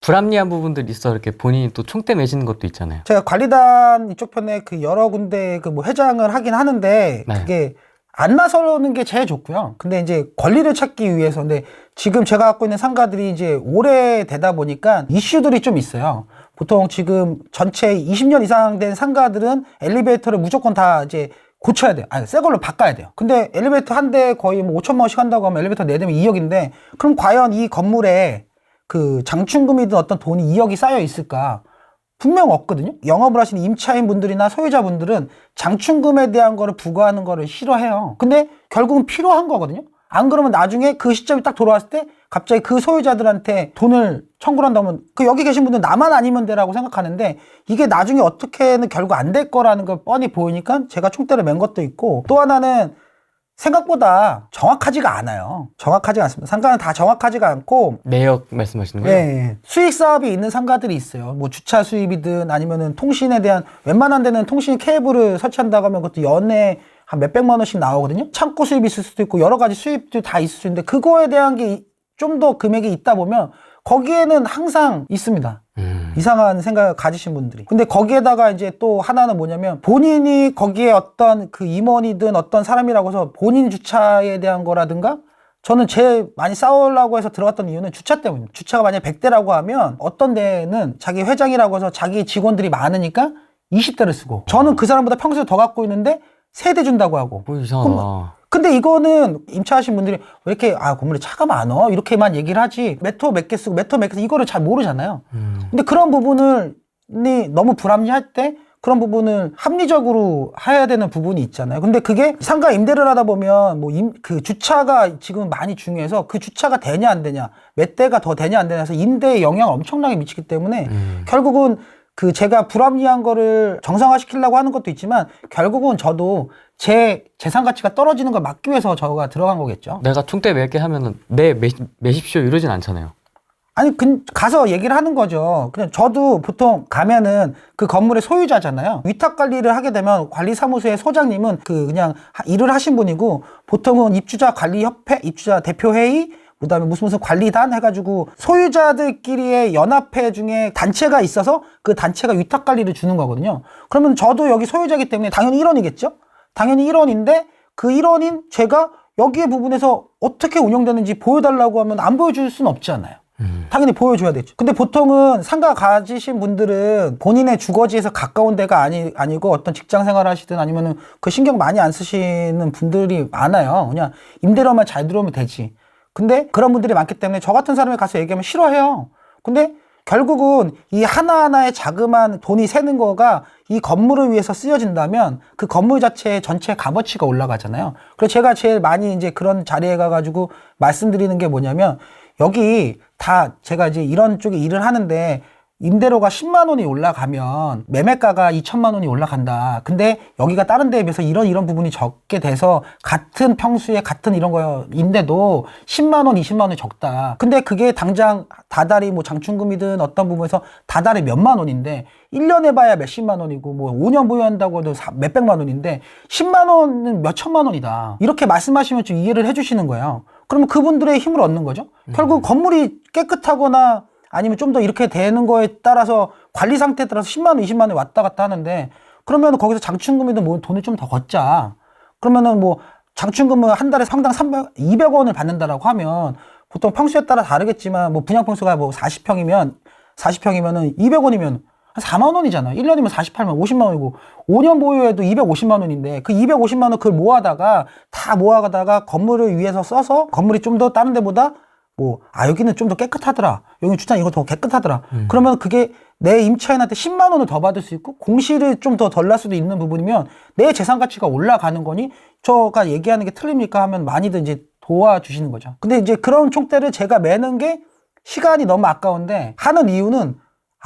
불합리한 부분들이 있어. 이렇게 본인이 또 총대 매시는 것도 있잖아요. 제가 관리단 이쪽 편에 그 여러 군데 그 뭐 회장을 하긴 하는데 네. 그게 안 나서는 게 제일 좋고요. 근데 이제 권리를 찾기 위해서 근데 지금 제가 갖고 있는 상가들이 이제 오래되다 보니까 이슈들이 좀 있어요. 보통 지금 전체 20년 이상 된 상가들은 엘리베이터를 무조건 다 이제 고쳐야 돼요. 아니, 새 걸로 바꿔야 돼요. 근데 엘리베이터 한 대 거의 뭐 5천만 원씩 한다고 하면 엘리베이터 4대면 2억인데 그럼 과연 이 건물에 그 장충금이든 어떤 돈이 2억이 쌓여 있을까? 분명 없거든요. 영업을 하시는 임차인 분들이나 소유자분들은 장충금에 대한 거를 부과하는 거를 싫어해요. 근데 결국은 필요한 거거든요. 안 그러면 나중에 그 시점이 딱 돌아왔을 때 갑자기 그 소유자들한테 돈을 청구를 한다면 그 여기 계신 분들 나만 아니면 돼라고 생각하는데 이게 나중에 어떻게는 결국 안 될 거라는 걸 뻔히 보이니까 제가 총대를 맨 것도 있고 또 하나는 생각보다 정확하지가 않아요. 정확하지가 않습니다. 상가는 다 정확하지가 않고 내역 말씀하시는 거예요? 네, 수익 사업이 있는 상가들이 있어요. 뭐 주차 수입이든 아니면은 통신에 대한 웬만한 데는 통신 케이블을 설치한다고 하면 그것도 연에 한 몇백만 원씩 나오거든요. 창고 수입이 있을 수도 있고 여러 가지 수입도 다 있을 수 있는데 그거에 대한 게 좀 더 금액이 있다 보면 거기에는 항상 있습니다. 이상한 생각을 가지신 분들이. 근데 거기에다가 이제 또 하나는 뭐냐면 본인이 거기에 어떤 그 임원이든 어떤 사람이라고 해서 본인 주차에 대한 거라든가 저는 제일 많이 싸우려고 해서 들어갔던 이유는 주차 때문입니다. 주차가 만약에 100대라고 하면 어떤 데는 자기 회장이라고 해서 자기 직원들이 많으니까 20대를 쓰고 저는 그 사람보다 평소에 더 갖고 있는데 3대 준다고 하고. 뭐 이상하다. 근데 이거는 임차하신 분들이 왜 이렇게 건물에 차가 많어? 이렇게만 얘기를 하지 몇 호 몇 개 쓰고 몇 호 몇 개 쓰고 이거를 잘 모르잖아요. 근데 그런 부분을 너무 불합리할 때 그런 부분을 합리적으로 해야 되는 부분이 있잖아요. 근데 그게 상가 임대를 하다 보면 뭐 그 주차가 지금 많이 중요해서 그 주차가 되냐 안 되냐 몇 대가 더 되냐 안 되냐 해서 임대에 영향을 엄청나게 미치기 때문에 결국은 그 제가 불합리한 거를 정상화시키려고 하는 것도 있지만 결국은 저도 제 재산 가치가 떨어지는 걸 막기 위해서 저가 들어간 거겠죠. 내가 총대 멜게 하면은 매십시오 이러진 않잖아요. 아니 가서 얘기를 하는 거죠. 그냥 저도 보통 가면은 그 건물의 소유자잖아요. 위탁 관리를 하게 되면 관리사무소의 소장님은 그냥 일을 하신 분이고 보통은 입주자 관리협회, 입주자 대표회의 그다음에 무슨 관리단 해가지고 소유자들끼리의 연합회 중에 단체가 있어서 그 단체가 위탁 관리를 주는 거거든요. 그러면 저도 여기 소유자이기 때문에 당연히 1원이겠죠? 당연히 1원인데 그 1원인 제가 여기에 부분에서 어떻게 운영되는지 보여달라고 하면 안 보여줄 수는 없잖아요. 당연히 보여줘야 되죠. 근데 보통은 상가 가지신 분들은 본인의 주거지에서 가까운 데가 아니고 어떤 직장 생활 하시든 아니면은 그 신경 많이 안 쓰시는 분들이 많아요. 그냥 임대료만 잘 들어오면 되지. 근데 그런 분들이 많기 때문에 저 같은 사람이 가서 얘기하면 싫어해요. 근데 결국은 이 하나하나의 자그마한 돈이 새는 거가 이 건물을 위해서 쓰여진다면 그 건물 자체의 전체 값어치가 올라가잖아요. 그래서 제가 제일 많이 이제 그런 자리에 가가지고 말씀드리는 게 뭐냐면 여기 다 제가 이제 이런 쪽에 일을 하는데 임대료가 10만 원이 올라가면 매매가가 2천만 원이 올라간다. 근데 여기가 다른 데에 비해서 이런 부분이 적게 돼서 같은 평수에 같은 이런 거인데도 10만 원, 20만 원이 적다. 근데 그게 당장 다달이 뭐 장충금이든 어떤 부분에서 다달이 몇만 원인데 1년에 봐야 몇십만 원이고 뭐 5년 보유한다고 해도 몇백만 원인데 10만 원은 몇천만 원이다. 이렇게 말씀하시면 좀 이해를 해주시는 거예요. 그러면 그분들의 힘을 얻는 거죠. 결국 건물이 깨끗하거나 아니면 좀 더 이렇게 되는 거에 따라서 관리 상태에 따라서 10만 원, 20만 원이 왔다 갔다 하는데 그러면 거기서 장충금이든 뭐 돈을 좀 더 걷자. 그러면은 뭐 장충금은 한 달에 상당 200원을 받는다라고 하면 보통 평수에 따라 다르겠지만 뭐 분양 평수가 뭐 40평이면은 200원이면 한 4만 원이잖아. 1년이면 48만 50만 원이고 5년 보유해도 250만 원인데 그 250만 원 그걸 다 모아가다가 건물을 위해서 써서 건물이 좀 더 다른 데보다 여기는 좀 더 깨끗하더라. 여기 주차 이거 더 깨끗하더라. 그러면 그게 내 임차인한테 10만 원을 더 받을 수 있고 공실이 좀 더 덜 날 수도 있는 부분이면 내 재산 가치가 올라가는 거니 저가 얘기하는 게 틀립니까 하면 많이들 이제 도와주시는 거죠. 근데 이제 그런 총대를 제가 매는 게 시간이 너무 아까운데 하는 이유는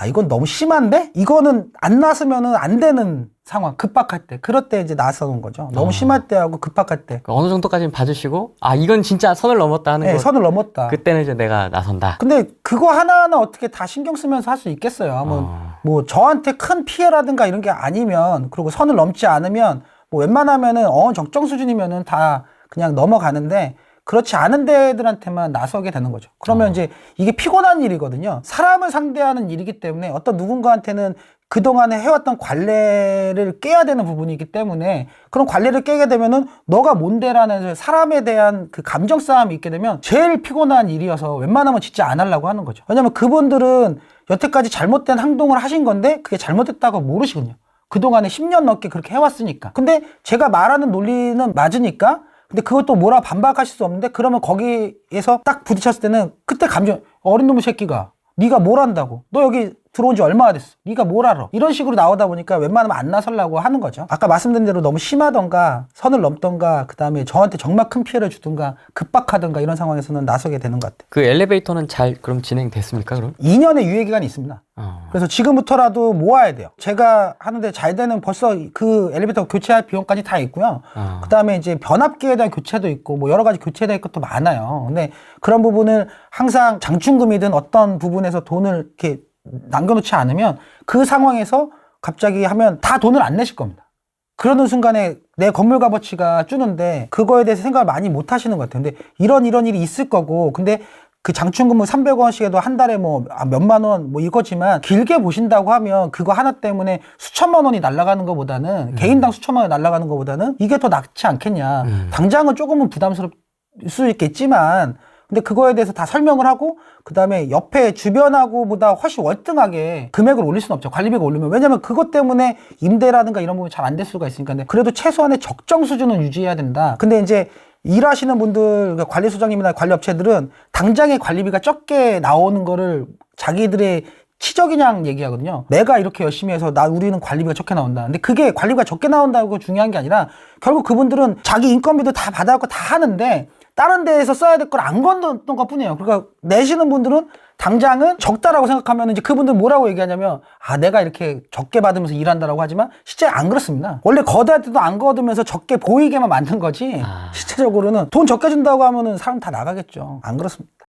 이건 너무 심한데? 이거는 안 나서면은 안 되는 상황, 급박할 때. 그럴 때 이제 나서는 거죠. 너무 심할 때하고 급박할 때. 어느 정도까지는 봐주시고, 이건 진짜 선을 넘었다 하는 거. 선을 넘었다. 그때는 이제 내가 나선다. 근데 그거 하나하나 어떻게 다 신경 쓰면서 할 수 있겠어요. 뭐 저한테 큰 피해라든가 이런 게 아니면, 그리고 선을 넘지 않으면, 뭐 웬만하면은 적정 수준이면은 다 그냥 넘어가는데, 그렇지 않은 데들한테만 나서게 되는 거죠. 그러면 이제 이게 피곤한 일이거든요. 사람을 상대하는 일이기 때문에 어떤 누군가한테는 그동안에 해왔던 관례를 깨야 되는 부분이기 때문에 그런 관례를 깨게 되면은 너가 뭔데라는 사람에 대한 그 감정 싸움이 있게 되면 제일 피곤한 일이어서 웬만하면 진짜 안 하려고 하는 거죠. 왜냐면 그분들은 여태까지 잘못된 행동을 하신 건데 그게 잘못됐다고 모르시거든요. 그동안에 10년 넘게 그렇게 해왔으니까. 근데 제가 말하는 논리는 맞으니까 근데 그것도 뭐라 반박하실 수 없는데 그러면 거기에서 딱 부딪혔을 때는 그때 감정 어린 놈의 새끼가 네가 뭘 안다고 너 여기 들어온 지 얼마나 됐어 네가 뭘 알아 이런 식으로 나오다 보니까 웬만하면 안 나서려고 하는 거죠. 아까 말씀드린 대로 너무 심하던가 선을 넘던가 그 다음에 저한테 정말 큰 피해를 주든가 급박하던가 이런 상황에서는 나서게 되는 것 같아요. 그 엘리베이터는 잘 그럼 진행됐습니까 그럼? 2년의 유예기간이 있습니다. 그래서 지금부터라도 모아야 돼요. 제가 하는데 잘 되는 벌써 그 엘리베이터 교체할 비용까지 다 있고요. 그 다음에 이제 변압기에 대한 교체도 있고 뭐 여러 가지 교체에 대한 것도 많아요. 근데 그런 부분을 항상 장충금이든 어떤 부분에서 돈을 이렇게 남겨놓지 않으면 그 상황에서 갑자기 하면 다 돈을 안 내실 겁니다. 그러는 순간에 내 건물 값어치가 주는데 그거에 대해서 생각을 많이 못 하시는 것 같아요. 근데 이런 일이 있을 거고 근데 그 장충금은 300원씩 해도 한 달에 뭐 몇만 원 뭐 이거지만 길게 보신다고 하면 그거 하나 때문에 수천만 원이 날아가는 것보다는 개인당 수천만 원이 날아가는 것보다는 이게 더 낫지 않겠냐. 당장은 조금은 부담스러울 수 있겠지만 근데 그거에 대해서 다 설명을 하고 그 다음에 옆에 주변하고보다 훨씬 월등하게 금액을 올릴 수는 없죠. 관리비가 오르면. 왜냐면 그것 때문에 임대라든가 이런 부분이 잘 안 될 수가 있으니까. 근데 그래도 최소한의 적정 수준은 유지해야 된다. 근데 이제 일하시는 분들, 관리소장님이나 관리업체들은 당장의 관리비가 적게 나오는 거를 자기들의 치적이냥 얘기하거든요. 내가 이렇게 열심히 해서 우리는 관리비가 적게 나온다. 근데 그게 관리비가 적게 나온다고 중요한 게 아니라 결국 그분들은 자기 인건비도 다 받아갖고 다 하는데 다른 데에서 써야 될 걸 안 건뒀던 것 뿐이에요. 그러니까 내시는 분들은 당장은 적다라고 생각하면 이제 그분들 뭐라고 얘기하냐면 내가 이렇게 적게 받으면서 일한다라고 하지만 실제 안 그렇습니다. 원래 거대할 때도 안 거두면서 적게 보이게만 만든 거지 실제적으로는 돈 적게 준다고 하면은 사람 다 나가겠죠. 안 그렇습니다.